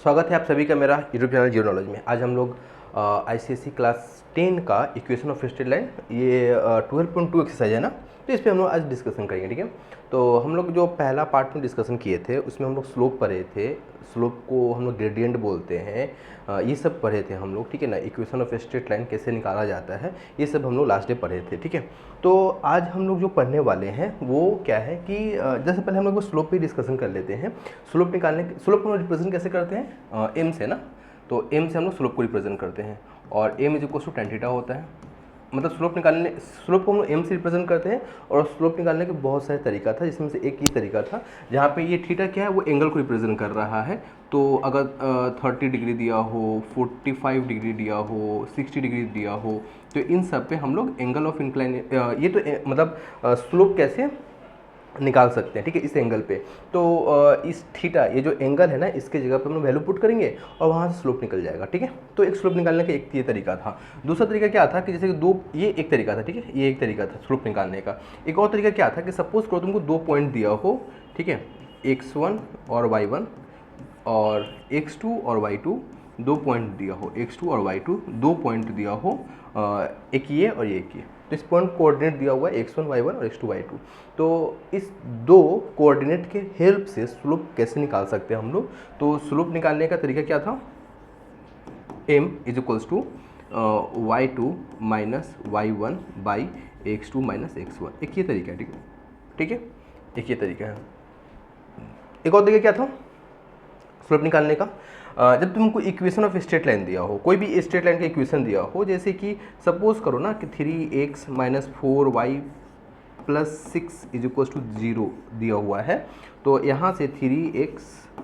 स्वागत है आप सभी का मेरा यूट्यूब चैनल जीरो नॉलेज में। आज हम लोग आईसीएसई क्लास 10 का इक्वेशन ऑफ स्ट्रेट लाइन ये 12.2 एक्सरसाइज है ना, तो इस पे हम लोग आज डिस्कशन करेंगे। ठीक है, तो हम लोग जो पहला पार्ट में डिस्कशन किए थे उसमें हम लोग स्लोप पढ़े थे। स्लोप को हम लोग ग्रेडियंट बोलते हैं, ये सब पढ़े थे हम लोग। ठीक है ना, इक्वेशन ऑफ स्ट्रेट लाइन कैसे निकाला जाता है ये सब हम लोग लास्ट डे पढ़े थे। ठीक है, तो आज हम लोग जो पढ़ने वाले हैं वो क्या है कि जैसे पहले हम लोग स्लोप पे डिस्कशन कर लेते हैं। स्लोप स्लोप को रिप्रेजेंट कैसे करते हैं, एम से ना, तो एम से हम लोग स्लोप को रिप्रेजेंट करते हैं और M is equal to tan theta होता है। मतलब स्लोप को हम लोग एम से रिप्रेजेंट करते हैं और स्लोप निकालने के बहुत सारे तरीका था, जिसमें से एक ये तरीका था जहाँ पे ये थीटा क्या है वो एंगल को रिप्रेजेंट कर रहा है। तो अगर 30 डिग्री दिया हो, 45 डिग्री दिया हो, 60 डिग्री दिया हो, तो इन सब पे हम लोग एंगल ऑफ इंक्लाइन ये तो मतलब स्लोप कैसे निकाल सकते हैं। ठीक है, इस एंगल पे तो इस थीटा ये जो एंगल है ना, इसके जगह पे हम लोग वैल्यू पुट करेंगे और वहाँ से स्लोप निकल जाएगा। ठीक है, तो एक स्लोप निकालने का एक ये तरीका था। दूसरा तरीका क्या था कि जैसे कि ये एक तरीका था। ठीक है, ये एक तरीका था स्लोप निकालने का। एक और तरीका क्या था कि सपोज करो तुमको 2 पॉइंट दिया हो, ठीक है, x1 और y1 और x2 और y2 2 पॉइंट दिया हो, x2 और y2 2 पॉइंट दिया हो, एक ये और एक ये। तो इस पॉइंट कोऑर्डिनेट दिया हुआ है x1 y1 और x2 y2। तो इस दो कोऑर्डिनेट के हेल्प से स्लोप कैसे निकाल सकते हैं हम लोग। तो स्लोप निकालने का तरीका क्या था, m is equals to y2 minus y1 by x2 minus x1। एक ये तरीका है। ठीक है, ठीक है, एक ये तरीका है। एक और तरीका क्या था स्लोप निकालने का, जब तुमको इक्वेशन ऑफ स्ट्रेट लाइन दिया हो, कोई भी स्ट्रेट लाइन का इक्वेशन दिया हो, जैसे कि सपोज करो ना कि 3x minus 4y plus 6 is equals to 0 दिया हुआ है। तो यहाँ से 3x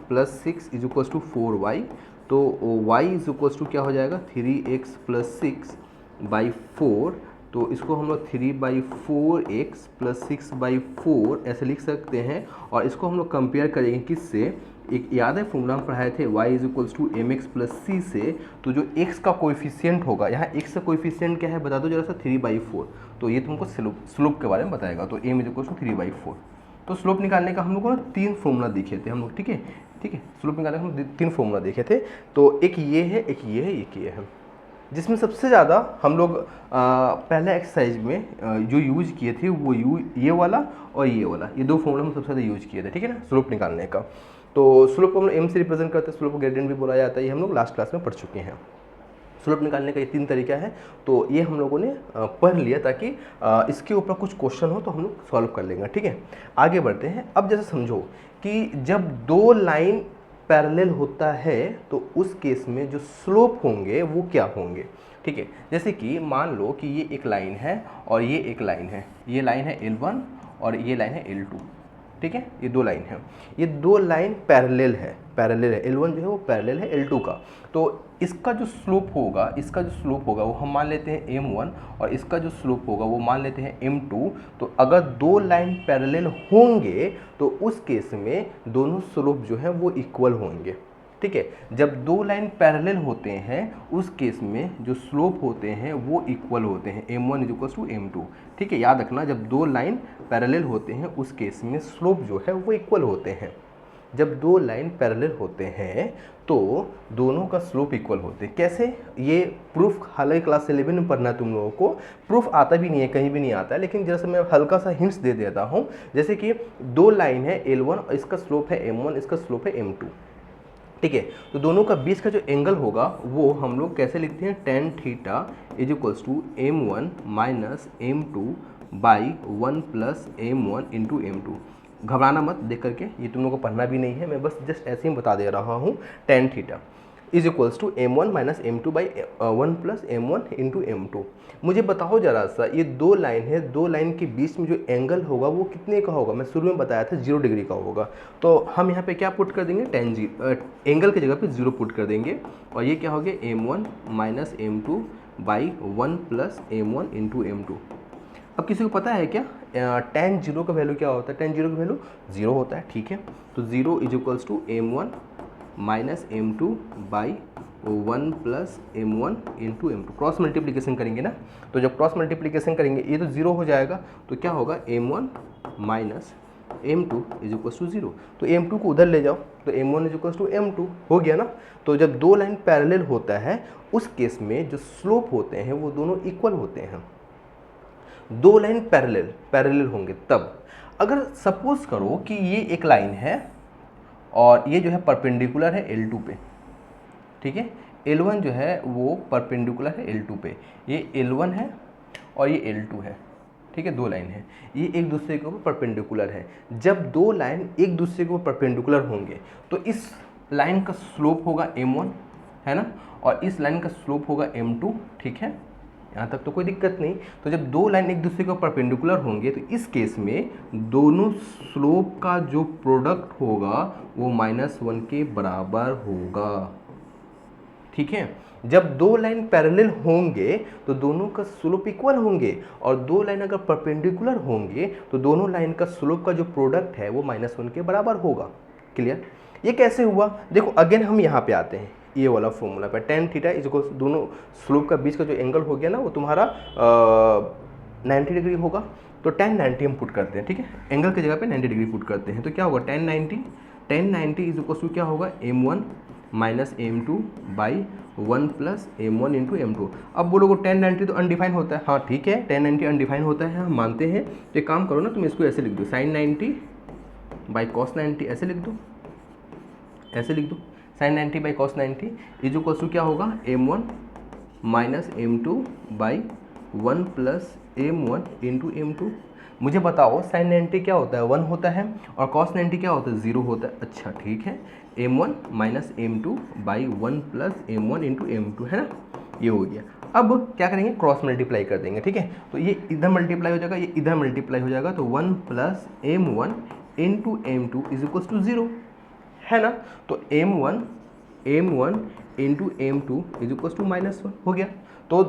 plus 6 is equals to 4y, तो y इज इक्वल्स टू क्या हो जाएगा 3x प्लस 6 बाई 4। तो इसको हम लोग 3/4x प्लस 6/4 ऐसे लिख सकते हैं। और इसको हम लोग कंपेयर करेंगे किससे, एक याद है फॉर्मूला हम पढ़ाए थे y is equals to mx plus c से। तो जो x का कोएफिशिएंट होगा, यहाँ x का कोएफिशिएंट क्या है बता दो जरा सा, 3/4। तो ये तुमको स्लोप के बारे में बताएगा। तो m इज इक्वल्स टू 3/4। तो स्लोप निकालने का हम लोग को ना 3 फॉर्मूला देखे थे हम लोग। ठीक है, ठीक है, स्लोप निकालने का हम 3 फॉर्मूला देखे थे। तो एक ये है, एक ये है, एक ये है, जिसमें सबसे ज़्यादा हम लोग पहले एक्सरसाइज में जो यूज किए थे वो ये वाला और ये वाला, ये 2 फॉर्मूला हम सबसे ज़्यादा यूज किए थे। ठीक है ना, स्लोप निकालने का। तो स्लोप को हम लोग एम से रिप्रेजेंट करते हैं, स्लोप को ग्रेडियंट भी बोला जाता है, ये हम लोग लास्ट क्लास में पढ़ चुके हैं। स्लोप निकालने का ये 3 तरीका है। तो ये हम लोगों ने पढ़ लिया ताकि इसके ऊपर कुछ क्वेश्चन हो तो हम लोग सॉल्व कर लेंगे। ठीक है, आगे बढ़ते हैं। अब जैसे समझो कि जब 2 लाइन पैरेलल होता है तो उस केस में जो स्लोप होंगे वो क्या होंगे। ठीक है, जैसे कि मान लो कि ये एक लाइन है और ये एक लाइन है, ये लाइन है L1 और ये लाइन है L2। ठीक है, ये 2 लाइन है, ये 2 लाइन पैरेलल है, L1 जो है वो पैरेलल है L2 का। तो इसका जो स्लोप होगा वो हम मान लेते हैं M1 और इसका जो स्लोप होगा वो मान लेते हैं M2। तो अगर 2 लाइन पैरेलल होंगे तो उस केस में दोनों स्लोप जो है वो इक्वल होंगे। ठीक है, जब 2 लाइन पैरेलल होते हैं उस केस में जो स्लोप होते हैं वो इक्वल होते हैं, M1 is equal to M2। ठीक है, याद रखना जब 2 लाइन पैरेलल होते हैं उस केस में स्लोप जो है वो इक्वल होते हैं। जब 2 लाइन पैरेलल होते हैं तो दोनों का स्लोप इक्वल होते हैं। कैसे, ये प्रूफ हालांकि क्लास 11 में पढ़ना है तुम लोगों को, प्रूफ आता भी नहीं है, कहीं भी नहीं आता है, लेकिन जैसे मैं हल्का सा हिंट्स दे देता हूँ। जैसे कि 2 लाइन है L1 और इसका स्लोप है M1, इसका स्लोप है M2। ठीक है, तो दोनों का बीच का जो एंगल होगा वो हम लोग कैसे लिखते हैं, tan theta is equals to M1 minus M2 by 1 plus M1 into M2। घबराना मत देख करके, ये तुम लोगों को पढ़ना भी नहीं है, मैं बस जस्ट ऐसे ही बता दे रहा हूँ। tan theta is equals to M1 minus M2 by 1 plus M1 into M2। मुझे बताओ जरा सा, ये 2 लाइन है, 2 लाइन के बीच में जो एंगल होगा वो कितने का होगा, मैं शुरू में बताया था 0 डिग्री का होगा। तो हम यहाँ पे क्या पुट कर देंगे, एंगल की जगह पे 0 पुट कर देंगे और ये क्या हो गया M1 minus M2 by 1 plus M1 into M2। अब किसी को पता है क्या tan 0 का वैल्यू क्या होता है, tan 0 का वैल्यू 0 होता है। ठीक है, तो 0 is equals to M1 minus M2 by 1 plus M1 into M2। Cross multiplication करेंगे ना, तो जब क्रॉस मल्टीप्लिकेशन करेंगे ये तो 0 हो जाएगा, तो क्या होगा M1 minus m2 is equal to 0। तो m2 को उधर ले जाओ तो m1 is equal to m2 हो गया ना। तो जब दो लाइन पैरेलल होता है उस केस में जो स्लोप होते हैं वो दोनों इक्वल होते हैं। दो लाइन पैरेलल होंगे तब। अगर सपोज करो कि ये एक लाइन है और ये जो है परपेंडिकुलर है L2 पे, ठीक है, L1 जो है वो परपेंडिकुलर है L2 पे, ये L1 है और ये L2 है, ठीक है, दो लाइन है, ये एक दूसरे के ऊपर परपेंडिकुलर है। जब दो लाइन एक दूसरे के ऊपर परपेंडिकुलर होंगे तो इस लाइन का स्लोप होगा m1, है ना, और इस लाइन का स्लोप होगा m2, ठीक है, यहाँ तक तो कोई दिक्कत नहीं। तो जब दो लाइन एक दूसरे के ऊपर परपेंडिकुलर होंगे तो इस केस में दोनों स्लोप का जो प्रोडक्ट होगा वो -1 के बराबर होगा, ठीक है। जब दो लाइन पैरेलल होंगे तो दोनों का स्लोप इक्वल होंगे, और दो लाइन अगर परपेंडिकुलर होंगे तो दोनों लाइन का स्लोप का जो प्रोडक्ट है वो -1 के बराबर होगा। क्लियर? ये कैसे हुआ? देखो अगेन हम यहाँ पे आते हैं, ये वाला फॉर्मूला पे tan थीटा इज इक्वल दोनों स्लोप का बीच का जो एंगल हो गया ना वो तुम्हारा 90 डिग्री होगा। तो tan 90 हम पुट करते हैं, ठीक है, एंगल की जगह पे 90 डिग्री पुट करते हैं। तो क्या होगा tan 90 इज इक्वल टू क्या होगा m1 minus m2 by 1 plus m1 into m2। अब बोलोगे tan 90 तो अनडिफाइन होता है, हाँ ठीक है, tan 90 अनडिफाइन होता है, हम मानते हैं। तो एक काम करो ना, तुम इसको ऐसे लिख दो, sin 90 बाई cos 90, ऐसे लिख दो, ऐसे लिख दो, sin 90 by cos 90 is equal to क्या होगा m1 minus m2 by 1 plus m1 into m2। मुझे बताओ sin 90 क्या होता है? 1 होता है, और cos 90 क्या होता है? 0 होता है। अच्छा ठीक है, m1 minus m2 by 1 plus m1 into m2, है ना, ये हो गया। अब क्या करेंगे? क्रॉस मल्टीप्लाई कर देंगे, ठीक है। तो ये इधर मल्टीप्लाई हो जाएगा, ये इधर मल्टीप्लाई हो जाएगा, तो 1 plus m1 into m2 is equal to 0, है ना। तो m1 into m2 is equal to -1 हो गया। तो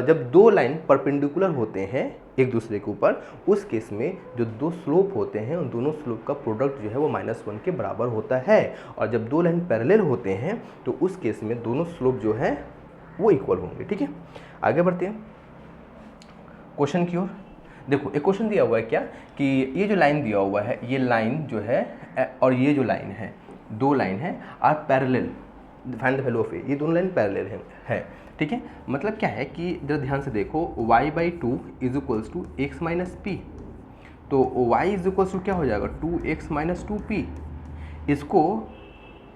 जब दो लाइन परपेंडिकुलर होते हैं एक दूसरे के ऊपर, उस केस में जो दो स्लोप होते हैं उन दोनों स्लोप का प्रोडक्ट जो है वो -1 के बराबर होता है। और जब दो लाइन पैरेलल होते हैं तो उस केस में दोनों स्लोप जो है वो इक्वल होंगे, ठीक है। आगे बढ़ते हैं क्वेश्चन की ओर। देखो एक क्वेश्चन दिया हुआ है क्या कि ये जो लाइन दिया हुआ है, ये लाइन जो है और ये जो लाइन है, दो लाइन है are parallel, find the value of A, ये दोनों लाइन पैरेलल है, ठीक है। मतलब क्या है कि जरा ध्यान से देखो, y/2 is equals to x minus P. तो y इज इक्वल्स टू क्या हो जाएगा? 2x minus 2p। इसको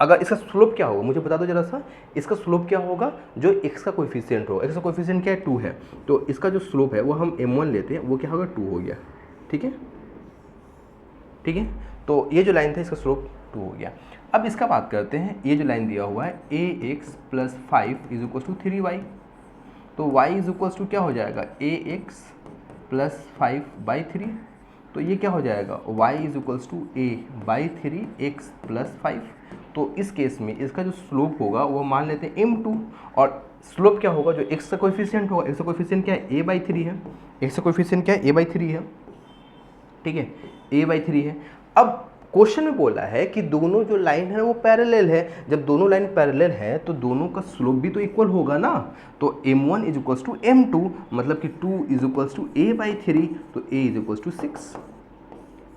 अगर इसका स्लोप क्या होगा मुझे बता दो जरा सा, इसका स्लोप क्या होगा? जो x का कोएफिशिएंट होगा, x का कोएफिशिएंट क्या है? 2 है, तो इसका जो स्लोप है वो हम m1 लेते हैं, वो क्या होगा? 2 हो गया, ठीक है, ठीक है। तो ये जो लाइन था इसका स्लोप 2 हो गया। अब इसका बात करते हैं, ये जो लाइन दिया हुआ है ax plus 5 is equal to 3y। तो y इज इक्वल टू क्या हो जाएगा? ax plus 5/3। तो ये क्या हो जाएगा? y is equals to a/3x plus 5। तो इस केस में इसका जो स्लोप होगा वो मान लेते हैं m2, और स्लोप क्या होगा? जो x का कोएफिशिएंट होगा, x का कोएफिशिएंट क्या है? a/3 है, x का कोएफिशिएंट क्या है? a/3 है, ठीक है, a/3 है। अब क्वेश्चन में बोला है कि दोनों जो लाइन है वो पैरेलल है। जब दोनों लाइन पैरेलल है तो दोनों का स्लोप भी तो इक्वल होगा ना। तो m1 is equals to m2, मतलब कि 2 इज इक्वल्स टू a/3, तो a इज इक्वल्स टू 6,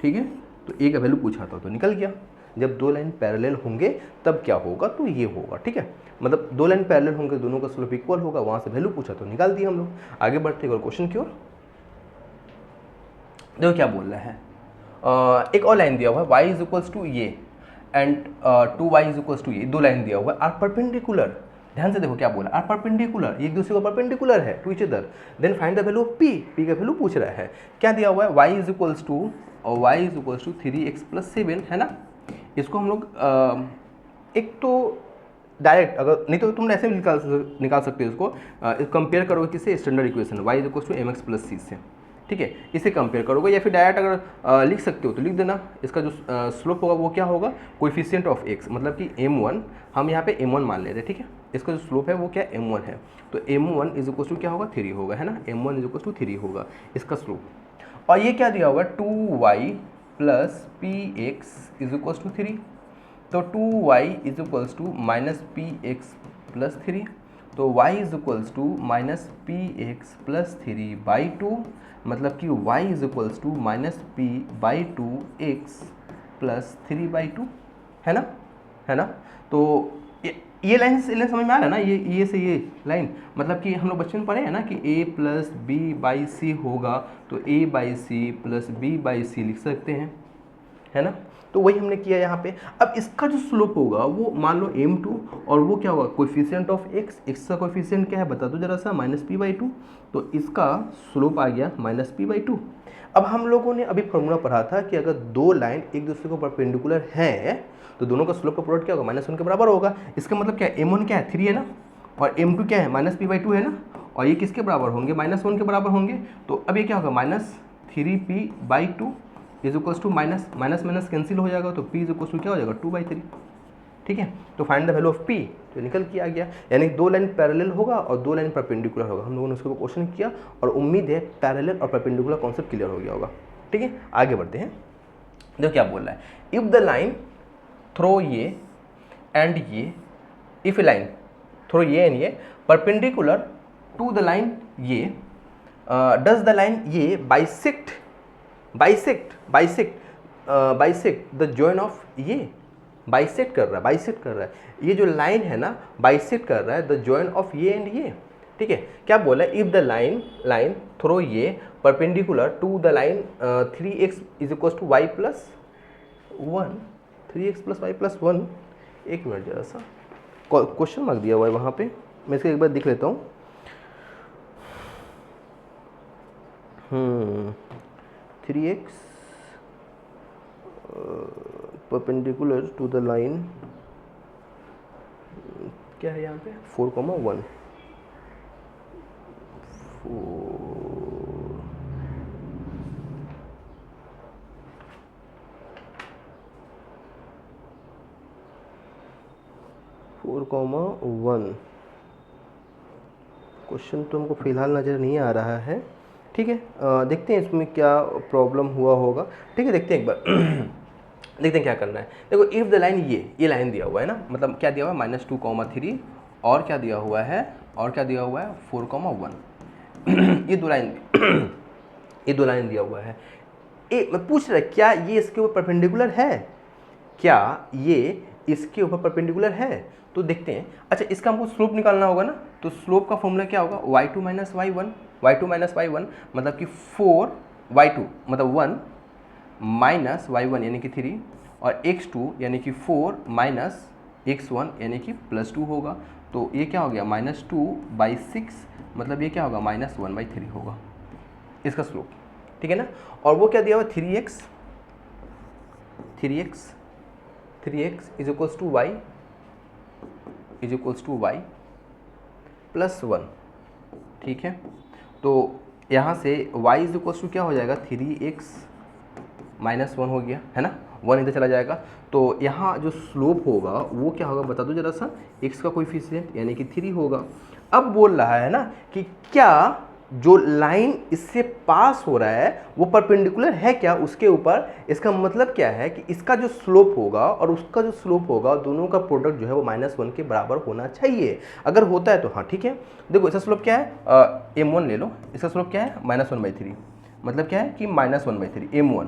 ठीक है। तो a का वैल्यू पूछा था तो निकल गया। जब दो लाइन पैरेलल होंगे तब क्या होगा? तो ये होगा, ठीक है। मतलब दो लाइन पैरेलल होंगे, दोनों का स्लोप इक्वल होगा, वहाँ से वैल्यू पूछा तो निकाल दिया हम लोग। आगे बढ़ते हैं क्वेश्चन की ओर। देखो क्या बोल रहा है, एक और लाइन दिया हुआ है y इज इक्वल्स टू ये and 2y is equals to ये, दो लाइन दिया हुआ है आर परपेंडिकुलर। ध्यान से देखो क्या बोला, आर परपेंडिकुलर, एक दूसरे को परपेंडिकुलर है to each other. Then find the value of p, p का वैल्यू पूछ रहा है। क्या दिया हुआ है? y is equals to 3x plus 7, है ना। इसको हम लोग एक तो डायरेक्ट, अगर नहीं तो तुम ऐसे भी निकाल सकते हो इसको, कंपेयर करोगे किससे? Standard equation y is equals to mx plus c से, ठीक है, इसे कंपेयर करोगे। या फिर डायरेक्ट अगर लिख सकते हो तो लिख देना। इसका जो स्लोप होगा वो क्या होगा? कोएफिशिएंट ऑफ x, मतलब कि m1, हम यहाँ पे m1 मान लेते हैं, ठीक है। इसका जो स्लोप है वो क्या? m1 है, तो m1 इज इक्वल टू क्या होगा? 3 होगा, है ना। m1 इज इक्वल टू 3 होगा इसका स्लोप। और ये क्या दिया होगा? 2y plus px is equal to 3। तो 2y is equals to minus px plus 3। तो y is equals to minus P X plus 3/2, मतलब कि y is equals to minus p/2 x plus 3/2, है ना। तो ये लाइन से समझ में आ रहा है ना, ये से ये लाइन, मतलब कि हम लोग बच्चों में पढ़े हैं ना कि a plus B by C होगा, तो a by C plus B by C लिख सकते हैं, है ना। तो वही हमने किया यहाँ पे। अब इसका जो स्लोप होगा वो मान लो m2, और वो क्या होगा, कोएफिशिएंट ऑफ x का कोएफिशिएंट क्या है बता दो जरा सा, -p/2, तो इसका स्लोप आ गया -p/2। अब हम लोगों ने अभी फॉर्मूला पढ़ा था कि अगर दो लाइन एक दूसरे को परपेंडिकुलर हैं तो दोनों का स्लोप का प्रोडक्ट क्या होगा, -1 के बराबर होगा। इसका मतलब क्या है, m1 क्या है 3 है ना, और m2 क्या है -p/2 है ना, और ये किसके बराबर होंगे, -1 के बराबर होंगे। तो अब ये क्या होगा, -3p/2 is equals to minus cancel हो जाएगा, तो p इज इक्वल्स टू क्या हो जाएगा 2/3, ठीक है। तो find the value of p, तो निकल के आ गया, यानी दो लाइन पैरेलल होगा और दो लाइन परपेंडिकुलर होगा। हम लोगों ने उसके ऊपर क्वेश्चन किया और उम्मीद है पैरेलल और परपेंडिकुलर कॉन्सेप्ट क्लियर हो गया होगा, ठीक है। आगे बढ़ते हैं, देखो क्या बोल रहा है, इफ द लाइन थ्रो ये एंड ये, इफ ए लाइन थ्रो ये एंड ये परपेंडिकुलर टू द लाइन ये, डज द लाइन ये बाइसेक्ट द जॉइन ऑफ ये, बाइसेक्ट कर रहा है, ये जो लाइन है ना बाइसेक्ट कर रहा है द जॉइन ऑफ ये एंड ये, ठीक है। क्या बोला, इफ द लाइन थ्रो ये perpendicular to the line 3x is equal to y plus 1, 3x plus Y plus 1, एक मिनट जरा सा क्वेश्चन मार्क दिया हुआ है वहाँ पे, मैं इसको एक बार दिख लेता हूँ। 3x perpendicular to the line क्या है यहाँ पे 4,1, 4,1 क्वेश्चन तो हमको फिलहाल नज़र नहीं आ रहा है, ठीक है। देखते हैं इसमें क्या प्रॉब्लम हुआ होगा, ठीक है। देखते हैं एक बार देखते हैं क्या करना है। देखो इफ़ द लाइन ये लाइन दिया हुआ है ना, मतलब क्या दिया हुआ है -2,3, और क्या दिया हुआ है 4,1 ये दो लाइन दिया हुआ है। मैं पूछ रहा क्या ये इसके ऊपर परपेंडिकुलर है, क्या ये इसके ऊपर परपेंडिकुलर है, तो देखते हैं। अच्छा, इसका हमको स्लोप निकालना होगा ना, तो स्लोप का फॉर्मूला क्या होगा, y2 - y1 मतलब कि 4y2 मतलब 1 माइनस y1 यानी कि 3, और x2 यानी कि 4 माइनस x1 यानी कि +2 होगा। तो ये क्या हो गया -2/6, मतलब ये क्या होगा -1/3 होगा इसका स्लोप, ठीक है ना। और वो क्या दिया हुआ 3x is equals to y plus 1, ठीक है। तो यहाँ से y इज इक्वल्स टू क्या हो जाएगा 3x - 1 हो गया, है ना, 1 इधर चला जाएगा। तो यहाँ जो स्लोप होगा वो क्या होगा बता दो जरा सा, x का कोएफिशिएंट यानी कि 3 होगा। अब बोल रहा है ना कि क्या जो लाइन इससे पास हो रहा है वो परपेंडिकुलर है क्या उसके ऊपर। इसका मतलब क्या है कि इसका जो स्लोप होगा और उसका जो स्लोप होगा दोनों का प्रोडक्ट जो है वो -1 के बराबर होना चाहिए। अगर होता है तो हाँ ठीक है। देखो इसका स्लोप क्या है, m1 ले लो, इसका स्लोप क्या है -1/3, मतलब क्या है कि -1/3 m1,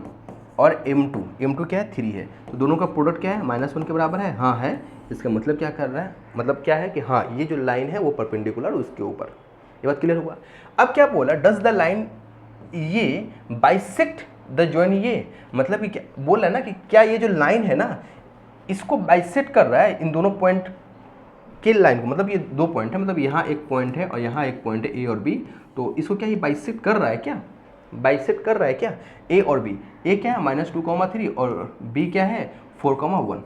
और m2 क्या है 3 है, तो दोनों का प्रोडक्ट क्या है -1 के बराबर है, हाँ है। इसका मतलब क्या कर रहा है, मतलब क्या है कि हाँ ये जो लाइन है वो परपेंडिकुलर उसके ऊपर। ये बात क्लियर हुआ। अब क्या बोला, डज द लाइन ये बाइसेक्ट द जॉइन ये, मतलब कि क्या बोल रहा है ना कि क्या ये जो लाइन है ना इसको बाइसेक्ट कर रहा है इन दोनों पॉइंट के लाइन को, मतलब ये दो पॉइंट है, मतलब यहाँ एक पॉइंट है और यहाँ एक पॉइंट है ए और बी, तो इसको क्या ये बाइसेक्ट कर रहा है क्या, बाइसेक्ट कर रहा है क्या ए और बी। ए क्या है -2,3 और बी क्या है 4,1।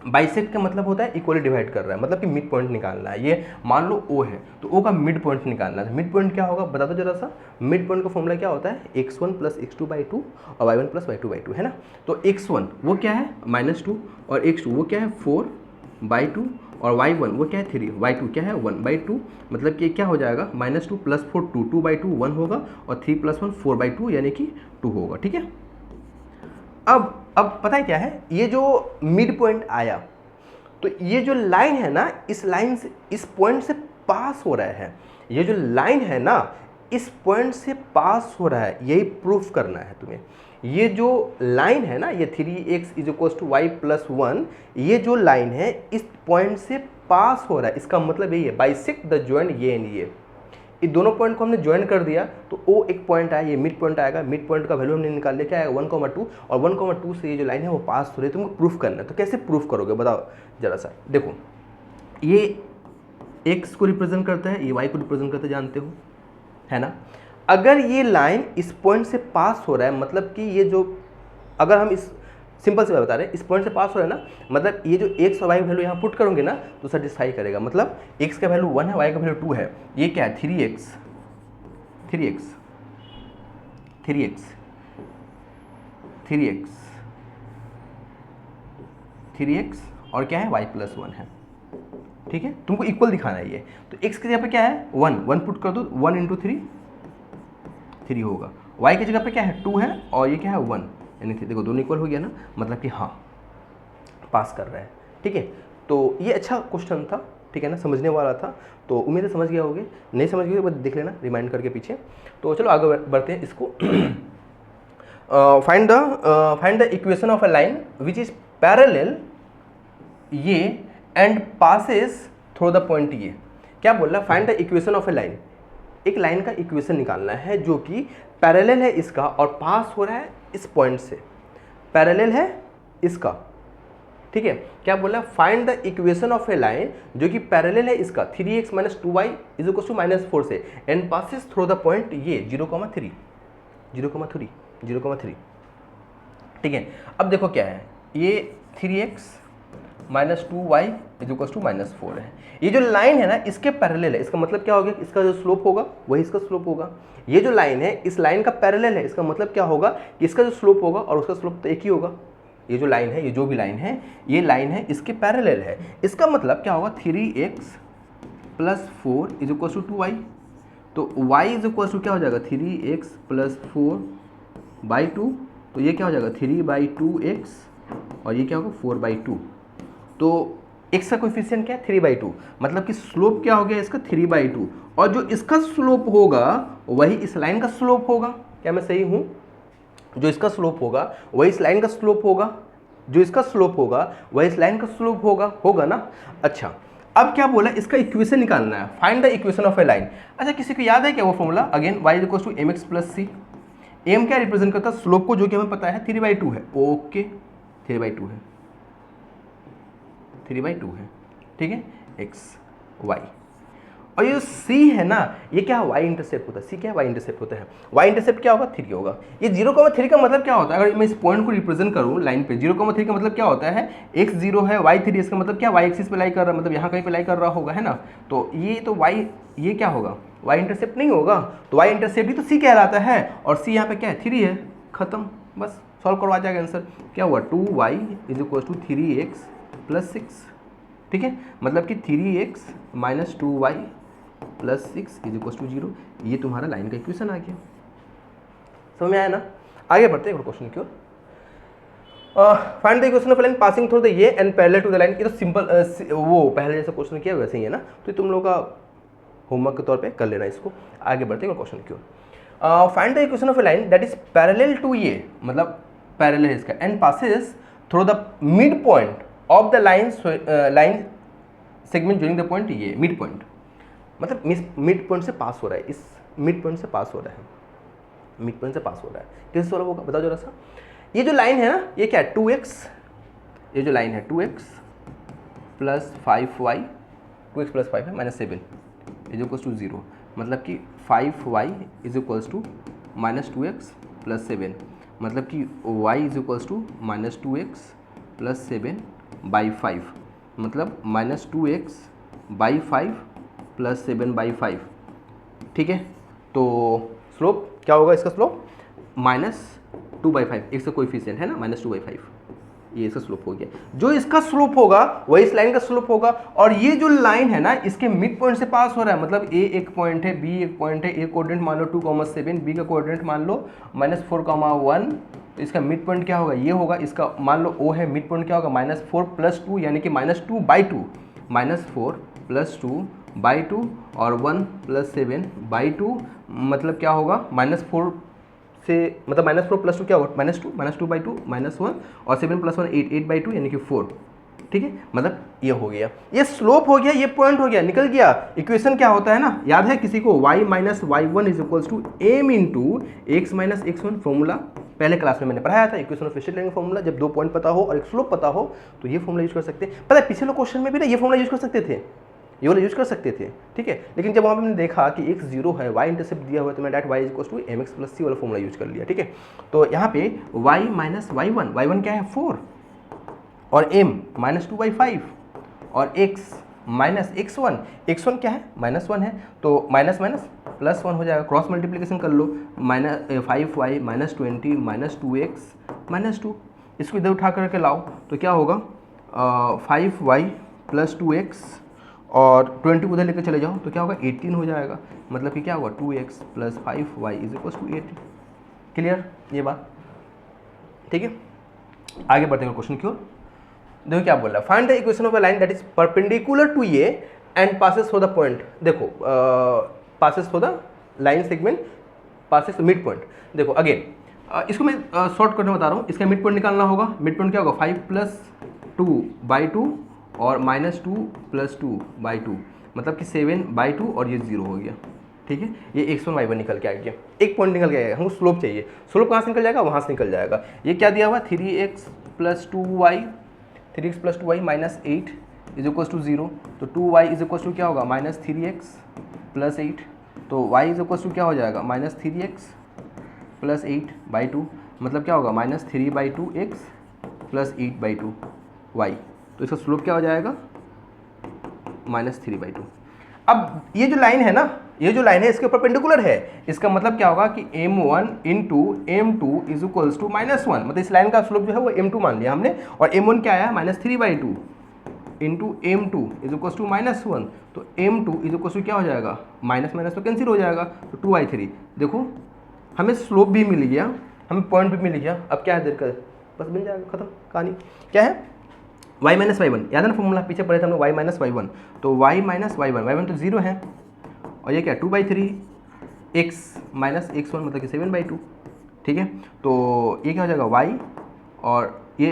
बाइसेक्ट का मतलब होता है इक्वली डिवाइड कर रहा है, मतलब कि मिड पॉइंट निकालना है। ये मान लो ओ है तो ओ का मिड पॉइंट निकालना है। मिड पॉइंट क्या होगा बता दो जरा सा, मिड पॉइंट का फॉर्मूला क्या होता है x1 + x2/2 और y1 + y2/2, है ना। तो x1 वो क्या है -2 और x2 वो क्या है 4/2 और y1 वो क्या है 3, y2 क्या है 1/2, मतलब कि क्या हो जाएगा -2 + 4 2/2 1 होगा और 3 + 1 4/2 यानी कि 2 होगा, ठीक है। अब पता है क्या है, ये जो मिड पॉइंट आया तो ये जो लाइन है ना इस लाइन से इस पॉइंट से पास हो रहा है, ये जो लाइन है ना इस पॉइंट से पास हो रहा है, यही प्रूफ करना है तुम्हें। ये जो लाइन है ना ये 3x = y + 1, ये जो लाइन है इस पॉइंट से पास हो रहा है, इसका मतलब यही है बाइसेक्ट द जॉइंट ये एंड ये दोनों पॉइंट को हमने ज्वाइन कर दिया तो ओ एक पॉइंट आया, ये मिड पॉइंट आएगा, मिड पॉइंट का वैल्यू हमने निकाल लिया, क्या आएगा 1,2, और 1,2 से ये जो लाइन है वो पास हो रही है, तुमको प्रूफ करना है। तो कैसे प्रूफ करोगे बताओ जरा सा। देखो ये x को रिप्रेजेंट करता है, ये y को रिप्रेजेंट करता है, जानते हो है ना। अगर ये लाइन इस पॉइंट से पास हो रहा है मतलब कि ये जो, अगर हम इस सिंपल से बता रहे हैं इस पॉइंट से पास हो रहा है ना, मतलब ये जो x और y वैल्यू यहाँ पुट करोगे ना तो सेटिस्फाई करेगा। मतलब x का वैल्यू 1 है, y का वैल्यू 2 है, ये क्या है 3x और क्या है y + 1 है, ठीक है। तुमको इक्वल दिखाना है ये, तो x की जगह पे क्या है 1 पुट कर दो, 1 × 3 होगा, y की जगह पे क्या है 2 है और ये क्या है 1, यानी देखो दोनों इक्वल हो गया ना, मतलब कि हाँ पास कर रहा है, ठीक है। तो ये अच्छा क्वेश्चन था, ठीक है ना, समझने वाला था, तो उम्मीद है समझ गया होगे, नहीं समझ गए बस देख लेना रिमाइंड करके पीछे। तो चलो आगे बढ़ते हैं इसको। Find the equation of a line which is parallel ये and passes through the point ये। क्या बोल रहा है, find the equation of a line, एक लाइन का इक्वेशन निकालना है जो कि पैरेलल है इसका और पास हो रहा है इस पॉइंट से, पैरेलल है इसका, ठीक है। क्या बोला, find the equation of a line जो कि पैरेलल है इसका 3x - 2y = -4 से and passes through the point ये 0,3, ठीक है। अब देखो क्या है, ये 3x - 2y = -4 है, ये जो लाइन है ना इसके पैरेलल है, इसका मतलब क्या हो गया, इसका जो स्लोप होगा वही इसका स्लोप होगा। ये जो लाइन है इस लाइन का पैरेलल है, इसका मतलब क्या होगा कि इसका जो स्लोप होगा और उसका स्लोप तो एक ही होगा। ये जो लाइन है, ये जो भी लाइन है, ये लाइन है इसके पैरेलल है, इसका मतलब क्या होगा 3x + 4 = 2y, तो y = क्या हो जाएगा 3x + 4/2, तो ये क्या हो जाएगा 3/2x और ये क्या होगा 4/2, तो x का कोएफिशिएंट क्या है 3/2, मतलब कि स्लोप क्या हो गया इसका 3/2, और जो इसका स्लोप होगा वही इस लाइन का स्लोप होगा। क्या मैं सही हूँ, जो इसका स्लोप होगा वही इस लाइन का स्लोप होगा, जो इसका स्लोप होगा वही इस लाइन का स्लोप होगा ना। अच्छा अब क्या बोला, इसका इक्वेशन निकालना है, find the equation of a line. अच्छा किसी को याद है क्या वो formula, again y = mx + c, m क्या रिप्रेजेंट करता है स्लोप को, जो कि हमें पता है 3/2 है, ओके 3/2 है, 3/2 है, ठीक है, x y, और ये c है ना ये क्या है y इंटरसेप्ट होता है, c क्या है y इंटरसेप्ट होता है, y इंटरसेप्ट क्या होगा 3 होगा। ये 0,3 का मतलब क्या होता है, अगर मैं इस पॉइंट को रिप्रेजेंट करूँ लाइन पे, 0,3 का मतलब क्या होता है x 0 है y 3, इसका मतलब क्या y एक्सिस पे लाई कर रहा है, मतलब यहाँ कहीं पे लाई कर रहा होगा, है ना। तो ये तो y, ये क्या होगा y इंटरसेप्ट नहीं होगा, तो y इंटरसेप्ट ही तो c कहलाता है, और c यहाँ पे क्या है 3 है, खत्म, बस सॉल्व करवा जाएगा आंसर। क्या हुआ 2y = 3x + 6, ठीक है, मतलब कि 3x - 2y + 6 = 0, ये तुम्हारा लाइन का इक्वेशन आ गया। समझ में आया ना। आगे बढ़ते हैं क्वेश्चन की ओर। Find the equation of line passing through the ये and parallel to the line. ये तो सिंपल वो पहले जैसा क्वेश्चन किया वैसे ही है ना, तो तुम लोग का होमवर्क के तौर पे कर लेना इसको। आगे बढ़ते हैं क्वेश्चन की ओर। Find the equation of a line that is parallel to ये, मतलब पैरेलल है इसका, and passes through the mid point of the line segment joining the point ये मिड पॉइंट, मतलब मिड पॉइंट से पास हो रहा है, इस मिड पॉइंट से पास हो रहा है, मिड पॉइंट से पास हो रहा है, कैसे सॉल्व होगा बताओ जरा सा। ये जो लाइन है ना ये क्या है 2x, ये जो लाइन है 2x + 5y, 2x + 5 है -7 = 0, मतलब कि 5y = -2x + 7, मतलब कि y = -2x + 7/5, मतलब -2x/5 + 7/5, ठीक है। तो स्लोप क्या होगा, इसका स्लोप -2/5, इसका कोएफिशिएंट है ना -2/5, ये इसका स्लोप हो गया। जो इसका स्लोप होगा वही इस लाइन का स्लोप होगा, और ये जो लाइन है ना इसके मिड पॉइंट से पास हो रहा है, मतलब a एक पॉइंट है, b एक पॉइंट है, a कोऑर्डिनेट मान लो 2,7, b का कोऑर्डिनेट मान लो -4,1, तो इसका मिड पॉइंट क्या होगा, ये होगा, इसका मान लो o है, मिड पॉइंट क्या होगा -4 + 2, यानी कि -2/2, -4 + 2 2 और 1 + 7 2 मतलब क्या होगा -4 से, मतलब -4 + 2 क्या होगा -2 -2/2 -1 और 7 + 1 8 8/2 यानी कि 4। ठीक है, मतलब ये हो गया, ये स्लोप हो गया, ये पॉइंट हो गया, निकल गया। इक्वेशन क्या होता है ना, याद है किसी को, y - y1 = m × x - x1 formula पहले क्लास में मैंने पढ़ाया था, इक्वेशन ऑफ स्ट्रेट लाइन का फॉर्मूला। जब 2 पॉइंट पता हो और एक स्लोप पता हो तो ये फॉर्मूला यूज कर सकते हैं। पता है पिछले क्वेश्चन में भी ना ये फॉर्मूला यूज कर सकते थे, ये वाला यूज कर सकते थे। ठीक है, लेकिन जब हमने देखा कि x 0 है, y इंटरसेप्ट दिया हुआ है, तो मैं डायरेक्ट y = mx + c वाला फॉर्मूला यूज कर लिया। ठीक है, तो यहाँ पे y - y1 क्या है 4 और m -2/5 और x - x1 क्या है -1 है, तो माइनस माइनस +1 हो जाएगा, क्रॉस मल्टीप्लिकेशन कर लो, -5y -20 -2x -2, इसको इधर उठा करके लाओ तो क्या होगा 5y + 2x और 20 उधर लेकर चले जाओ तो क्या होगा 18 हो जाएगा, मतलब कि क्या होगा 2x + 5y = 80। क्लियर ये बात? ठीक है, आगे बढ़ते हैं क्वेश्चन की ओर। देखो क्या बोल रहा है, find the equation of a line that is perpendicular to A and passes through the point. देखो passes through the line segment, passes mid point. देखो अगेन इसको मैं शॉर्ट करने बता रहा हूँ, इसका मिड पॉइंट निकालना होगा। मिड पॉइंट क्या होगा 5 + 2/2 और -2 + 2/2, मतलब कि 7/2 और ये 0 हो गया। ठीक है, ये x1 y1 निकल के आ गया, एक पॉइंट निकल के आएगा। हमको स्लोप चाहिए, स्लोप कहाँ से निकल जाएगा, वहाँ से निकल जाएगा। ये क्या दिया हुआ 3x + 2y, 3x + 2y -8 = 0, तो 2y = क्या होगा -3x + 8, तो y = क्या हो जाएगा -3x + 8/2, मतलब क्या होगा -3/2x + 8/2y, तो इसका स्लोप क्या हो जाएगा -3/2। अब ये जो लाइन है ना, ये जो लाइन है इसके परपेंडिकुलर है, इसका मतलब क्या होगा कि m1 × m2 = -1, मतलब इस लाइन का स्लोप जो है वो m2 मान लिया हमने, और m1 क्या आया -3/2 × m2 = -1, तो m2 = क्या हो जाएगा, माइनस माइनस तो कैंसिल हो जाएगा, तो 2/3। देखो हमें स्लोप भी मिल गया, हमें पॉइंट भी मिल गया, अब क्या है देर कर, बस मिल जाएगा, खत्म कहानी। क्या है y - y1, याद है ना फॉर्मूला, पीछे पढ़े थे हमने y - y1, तो y - y1 तो 0 है, और ये क्या 2/3 x - x1 मतलब कि 7/2। ठीक है, तो ये क्या हो जाएगा y, और ये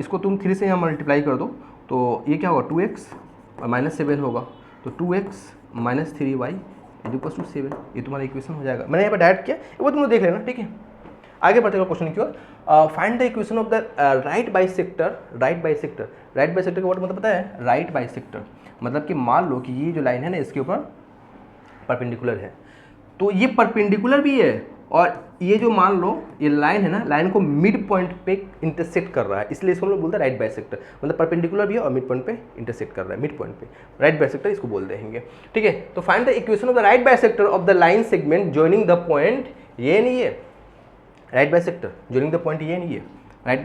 इसको तुम 3 से यहाँ मल्टीप्लाई कर दो तो ये क्या होगा 2x और -7 होगा, तो 2x - 3y = 7, ये तुम्हारा इक्वेशन हो जाएगा। मैंने यहाँ पर डायरेक्ट किया, वो तुम लोग देख लेना। ठीक है, आगे बढ़ते हैं क्वेश्चन की ओर। Find the equation of the right bisector. Right bisector का वर्ड मतलब पता है, राइट बाइसेक्टर मतलब कि मान लो कि ये जो लाइन है ना इसके ऊपर परपेंडिकुलर है, तो ये परपेंडिकुलर भी है, और ये जो मान लो ये लाइन है ना, लाइन को मिड पॉइंट पे इंटरसेक्ट कर रहा है, इसलिए इसको हम लोग बोलते हैं राइट बाइसेक्टर, मतलब परपेंडिकुलर भी है और मिड पॉइंट पे इंटरसेक्ट कर रहा है, मिड पॉइंट पे राइट बाइसेक्टर इसको बोल देंगे। ठीक है, तो find the equation of the right bisector of the line segment joining the point, ये नहीं है right bisector joining the point, ये नहीं है राइट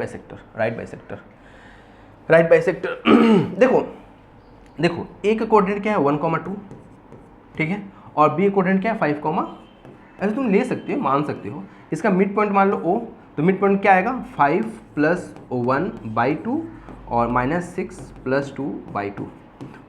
बाइसेक्टर। देखो देखो ए का कोऑर्डिनेट क्या है 1,2, ठीक है, और बी कोऑर्डिनेट क्या है 5, ऐसे तुम ले सकते हो, मान सकते हो। इसका मिड पॉइंट मान लो ओ, तो मिड पॉइंट क्या आएगा 5 + 1/2 और -6 + 2/2,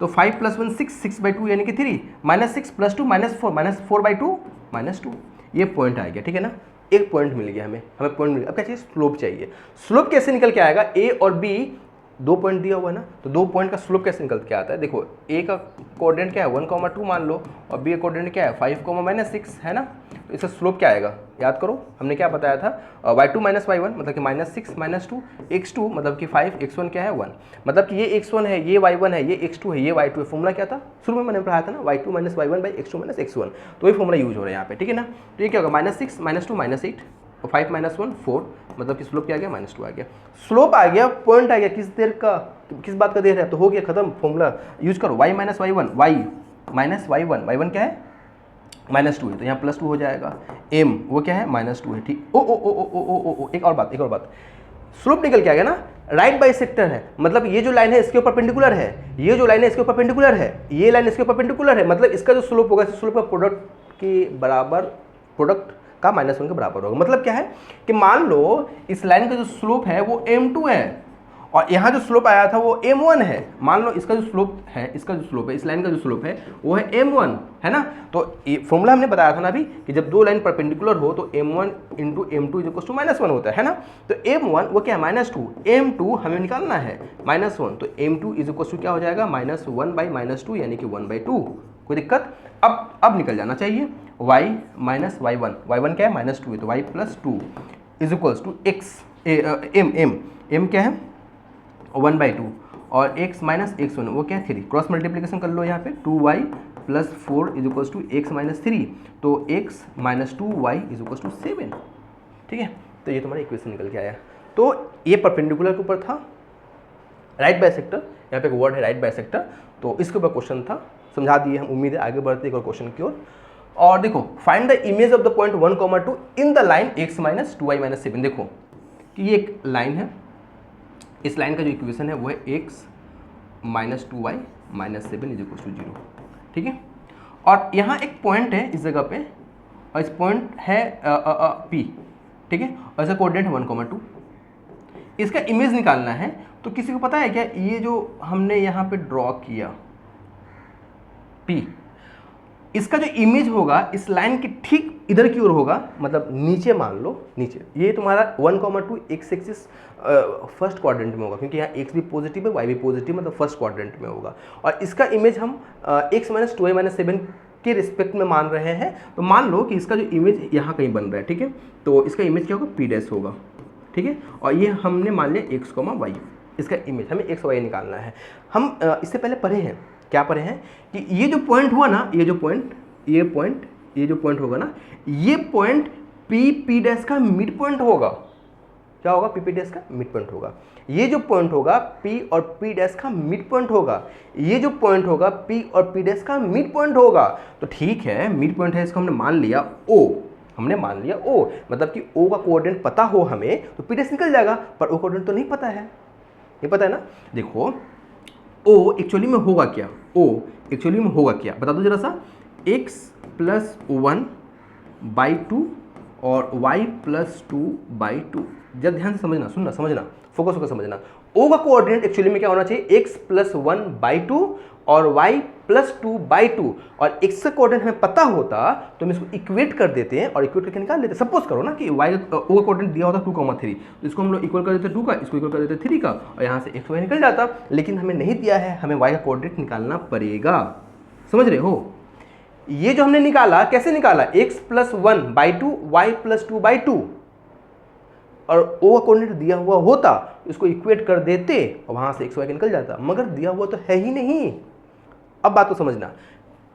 तो 5 + 1 6, 6/2 यानी कि 3, -6 + 2 -4, -4/2 -2, ये पॉइंट आ गया। ठीक है ना, एक पॉइंट मिल गया हमें पॉइंट मिल गया। अब क्या चाहिए, स्लोप चाहिए। स्लोप कैसे निकल के आएगा, ए और बी 2 पॉइंट दिया हुआ है ना, तो 2 पॉइंट का स्लोप कैसे निकल के आता है। देखो ए का कोऑर्डिनेट क्या है 1,2 मान लो, और बी का कोऑर्डिनेट क्या है 5, -6 है ना, तो इसका स्लोप क्या आएगा, याद करो हमने क्या बताया था, y2 - y1 मतलब कि -6 - 2, x2 मतलब कि 5, x1 क्या है 1, मतलब कि ये x1 है, ये y1 है, ये x2 है, ये y2 है। फॉर्मूला क्या था, शुरू में मैंने पढ़ाया था ना, y2 - y1 x2 - x1, तो ये फॉर्मूला यूज हो रहा है यहाँ पे। ठीक है ना, तो ये क्या होगा -6 - 2 -8 और 5 - 1 4, मतलब कि स्लोप क्या आ गया -2 आ गया। स्लोप आ गया, पॉइंट आ गया, किस देर का, किस बात का देर है, तो हो गया खत्म, फॉर्मूला यूज करो। y - y1, y - y1 क्या है -2 है, तो यहाँ +2 हो जाएगा। m वो क्या है -2 है। ठीक, ओ एक और बात, स्लोप निकल के आ गया ना, राइट बाइसेक्टर है, मतलब ये जो लाइन है इसके ऊपर परपेंडिकुलर है, ये जो लाइन है इसके ऊपर परपेंडिकुलर है, ये लाइन इसके ऊपर परपेंडिकुलर है, मतलब इसका जो स्लोप होगा, स्लोप का प्रोडक्ट के बराबर, प्रोडक्ट का -1 के बराबर होगा। मतलब क्या है कि मान लो इस लाइन का जो स्लोप है वो m2 है, और यहाँ जो स्लोप आया था वो m1 है। मान लो इसका जो स्लोप है, इसका जो स्लोप है, इस लाइन का जो स्लोप है वो है m1, है ना। तो फॉर्मूला हमने बताया था ना अभी कि जब दो लाइन परपेंडिकुलर हो तो m1 इंटू m2 इज -1 होता है ना। तो m1 वो क्या है -2, m2 हमें निकालना है -1, तो m2 इज क्या हो जाएगा -1/-2 यानी कि 1/2। कोई दिक्कत? अब निकल जाना चाहिए। y माइनस y1, y1 क्या है -2 है, तो y plus 2 is equals to x m क्या है 1/2 और x माइनस x1 वो क्या है 3। क्रॉस मल्टीप्लिकेशन कर लो यहाँ पे 2y plus 4 is equals to x minus 3, तो x minus 2y is equals to 7। ठीक है, तो ये तुम्हारा इक्वेशन निकल के आया। तो ये परपेंडिकुलर के ऊपर था, राइट बाइसेक्टर, यहाँ पे एक वर्ड है राइट बाइसेक्टर, तो इसके ऊपर क्वेश्चन था, समझा दिए हम। उम्मीद है आगे बढ़ते एक और क्वेश्चन की ओर। और देखो find the image of the point 1,2 in the line x minus 2y minus 7। देखो कि ये एक लाइन है, इस लाइन का जो इक्वेशन है वो है x minus 2y minus 7 is equal to 0। ठीक है, और यहाँ एक पॉइंट है इस जगह पे, और इस पॉइंट है P। ठीक है, और इसका कोऑर्डिनेट है 1,2। इसका इमेज निकालना है। तो किसी को पता है क्या, ये जो हमने यहाँ पे ड्रॉ किया P, इसका जो इमेज होगा इस लाइन के ठीक इधर की ओर होगा, मतलब नीचे मान लो, नीचे। ये तुम्हारा 1,2 एक्स एक्सिस फर्स्ट क्वाड्रेंट में होगा, क्योंकि यहाँ x भी पॉजिटिव है y भी पॉजिटिव, मतलब फर्स्ट क्वाड्रेंट में होगा। और इसका इमेज हम x माइनस 2y माइनस 7 के रिस्पेक्ट में मान रहे हैं। तो मान लो कि इसका जो इमेज यहाँ कहीं बन रहा है, ठीक है, तो इसका इमेज क्या होगा P' होगा। ठीक है, और ये हमने मान लिया x, y, इसका इमेज हमें x y निकालना है। हम इससे पहले पढ़े हैं, क्या पढ़े हैं कि ये जो पॉइंट हुआ ना, ये जो पॉइंट होगा ना, ये पॉइंट P' का मिड पॉइंट होगा। क्या होगा? P' का मिड पॉइंट होगा। ये जो पॉइंट होगा P और P' का मिड पॉइंट होगा। ये जो पॉइंट होगा P और P' का मिड पॉइंट होगा। तो ठीक है, मिड पॉइंट है, इसको हमने मान लिया O, हमने मान लिया O, मतलब कि O का कोऑर्डिनेट पता हो हमें तो P' निकल जाएगा, पर O कोऑर्डिनेट तो नहीं पता है। ये पता है ना? देखो O एक्चुअली में होगा क्या, O एक्चुअली में होगा क्या बता दो जरा सा। x प्लस 1/2 और y प्लस 2/2। जब ध्यान से समझना, सुनना, समझना, फोकस होकर समझना। O का कोऑर्डिनेट एक्चुअली में क्या होना चाहिए, x प्लस 1/2 और y प्लस 2/2। और x का कोऑर्डिनेट हमें पता होता तो हम इसको इक्वेट कर देते हैं और इक्वेट करके निकाल लेते। सपोज करो ना कि y का O का कोऑर्डिनेट दिया होता 2,3, तो इसको हम लोग इक्वल कर देते 2 का, इसको इक्वल कर देते 3 का, और यहाँ से x y निकल जाता। लेकिन हमें नहीं दिया है, हमें y का कोऑर्डिनेट निकालना पड़ेगा। समझ रहे हो? ये जो हमने निकाला, कैसे निकाला, x प्लस 1/2 y प्लस 2/2, और O का कोऑर्डिनेट दिया हुआ होता इसको इक्वेट कर देते और वहां से x y निकल जाता, मगर दिया हुआ तो है ही नहीं। अब बात को समझना,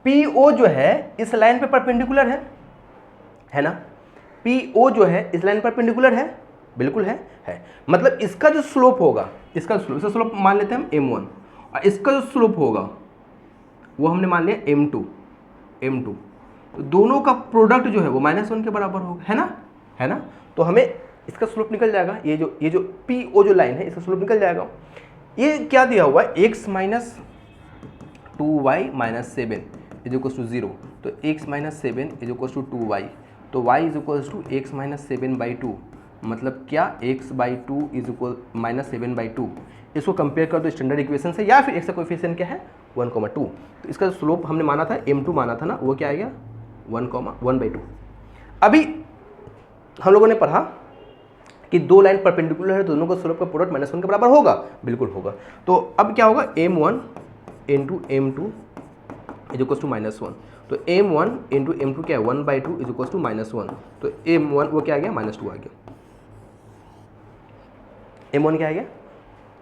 PO जो है इस लाइन पे परपेंडिकुलर है ना। PO जो है इस लाइन पर परपेंडिकुलर है, बिल्कुल है। मतलब इसका जो स्लोप होगा, इसका स्लोप मान लेते हैं हम m1, और इसका जो स्लोप होगा वो हमने मान लिया m2। तो दोनों का प्रोडक्ट जो है वो -1 के बराबर होगा, है ना। तो हमें इसका स्लोप निकल जाएगा, ये जो PO जो लाइन है इसका स्लोप निकल जाएगा। ये क्या दिया हुआ है, x minus 2y minus 7 is equal to 0, तो x minus 7 is equal to 2y, तो y is equal to x minus 7/2, मतलब क्या x/2 इज इक्वल -7/2। इसको कंपेयर कर दो स्टैंडर्ड इक्वेशन से, या फिर x का कोएफिशिएंट क्या है 1,2। तो इसका स्लोप हमने माना था m2 माना था ना, वो क्या आएगा 1,1/2। अभी हम लोगों ने पढ़ा कि दो लाइन परपेंडिकुलर है, दोनों का स्लोप का प्रोडक्ट -1 के बराबर होगा, बिल्कुल होगा। तो अब क्या होगा, m1 into m2 is equal to -1, तो m1 इंटू m2 क्या है 1/2 इज इक्वल टू -1, तो m1 वो क्या आ गया -2 आ गया, m1 क्या आ गया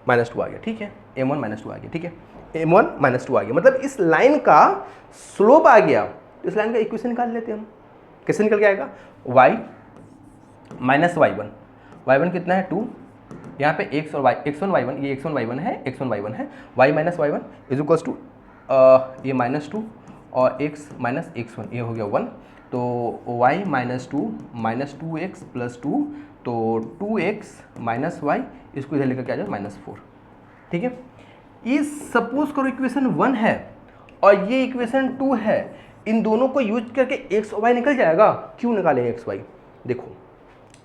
-2 आ गया। ठीक है, m1 -2 आ गया, ठीक है, m1 -2 आ गया, मतलब इस लाइन का स्लोप आ गया। तो इस लाइन का इक्वेशन निकाल लेते हैं हम, कैसे निकल के आएगा, y माइनस y1 कितना है 2, यहाँ पे x और y, x1 y1, ये x1 y1 है, y minus y1 is equal to ये -2 और x माइनस x1, ये हो गया 1, तो y माइनस 2x प्लस 2, तो 2x माइनस y, इसको इधर लेकर क्या आ जाए -4। ठीक है, ये सपोज करो इक्वेशन 1 है और ये इक्वेशन 2 है, इन दोनों को यूज करके x और y निकल जाएगा। क्यों निकालेंगे x y, देखो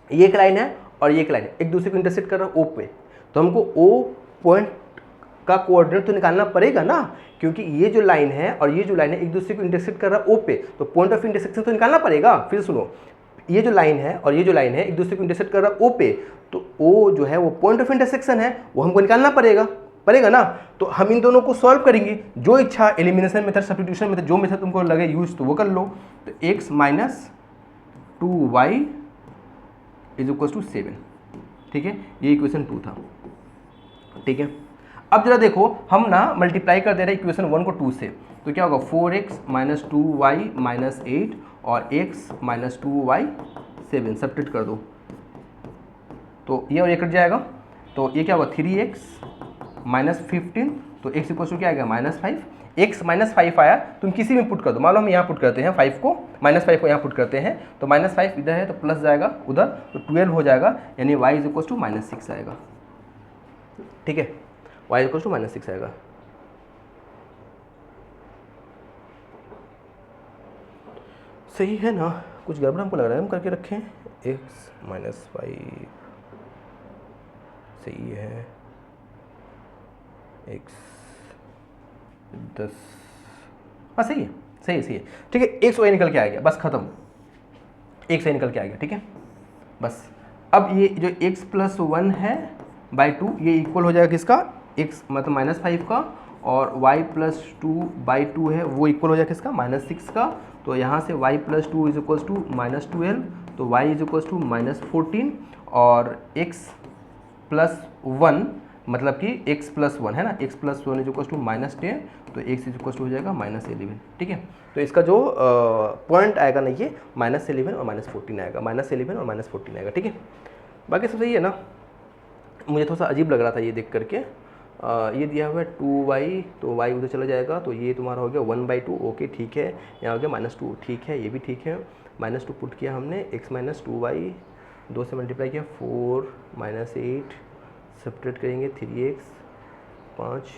ये एक लाइन है और ये एक लाइन है, एक दूसरे को इंटरसेक्ट कर रहा है O पे, तो हमको ओ पॉइंट का कोऑर्डिनेट तो निकालना पड़ेगा ना, क्योंकि ये जो लाइन है और ये जो लाइन है एक दूसरे को इंटरसेक्ट कर रहा है ओ पे, तो पॉइंट ऑफ इंटरसेक्शन तो निकालना पड़ेगा। फिर सुनो, ये जो लाइन है और ये जो लाइन है एक दूसरे को इंटरसेक्ट कर रहा है ओ पे, तो ओ जो है वो पॉइंट ऑफ इंटरसेक्शन है, वो हमको निकालना पड़ेगा ना। तो हम इन दोनों को सॉल्व करेंगे, जो इच्छा एलिमिनेशन मेथड, सब्स्टिट्यूशन मेथड, जो मेथड तुमको लगे यूज तो वो कर लो। तो x माइनस 2y इज इक्वल टू 7, ठीक है, ये इक्वेशन 2 था, ठीक है। अब जरा देखो, हम ना मल्टीप्लाई कर दे रहे हैं इक्वेशन 1 को 2 से, तो क्या होगा 4x माइनस 2y माइनस 8 और x माइनस 2y 7 सब्ट्रैक्ट कर दो, तो ये और ये कट जाएगा, तो ये क्या होगा 3x माइनस 15, तो x इक्वल टू क्या आएगा -5, x माइनस 5 आया, तुम किसी में पुट कर दो, मान लो हम यहाँ पुट करते हैं 5 को, -5 को यहाँ पुट करते हैं, तो -5 इधर है तो प्लस जाएगा उधर, तो 12 हो जाएगा, यानी y इज इक्वल टू -6 आएगा, ठीक है, y इक्वल टू -6 आएगा। सही है ना, कुछ गड़बड़ हमको लग रहा है हम करके रखें, x माइनस 5 सही है, x 10, हाँ सही है, सही है, ठीक है, x y निकल के आ गया, बस खत्म, x y निकल के आ गया, ठीक है, बस। अब ये जो x प्लस 1 है बाई 2, ये इक्वल हो जाएगा किसका, x मतलब -5 का, और y प्लस 2 बाई 2 है वो इक्वल हो जाएगा किसका, -6 का, तो यहाँ से y plus 2 is equal to -12, तो y इज इक्वल टू -14, और x प्लस 1 मतलब कि x प्लस 1 है ना, x plus 1 is equal to -10, तो x इज इक्वल टू हो जाएगा -11, ठीक है। तो इसका जो पॉइंट आएगा ना ये -11 और -14 आएगा, -11 और -14 आएगा, ठीक है। बाकी सब सही है ना। मुझे थोड़ा सा अजीब लग रहा था ये देख करके, ये दिया हुआ है 2y, तो y उधर चला जाएगा, तो ये तुम्हारा हो गया 1/2, ओके ठीक है, यहाँ हो गया -2, ठीक है, ये भी ठीक है, -2 पुट किया हमने, x माइनस 2y 2 से मल्टीप्लाई किया 4 -8 सब्ट्रैक्ट करेंगे 3x 5,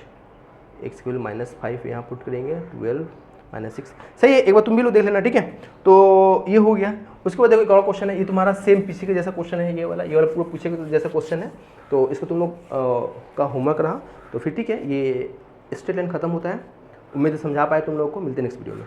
x के वैल्यू -5 यहाँ पुट करेंगे 12 -6, सही है। एक बार तुम भी लोग देख लेना, ठीक है। तो ये हो गया। उसके बाद देखो एक और क्वेश्चन है, ये तुम्हारा सेम पीछे के जैसा क्वेश्चन है, ये वाला पूरा पीछे के जैसा क्वेश्चन है, तो इसको तुम लोग का होमवर्क रहा, तो फिर ठीक है, ये स्ट्रेट लाइन खत्म होता है। उम्मीद है समझा पाए तुम लोगों को। मिलते हैं नेक्स्ट वीडियो में।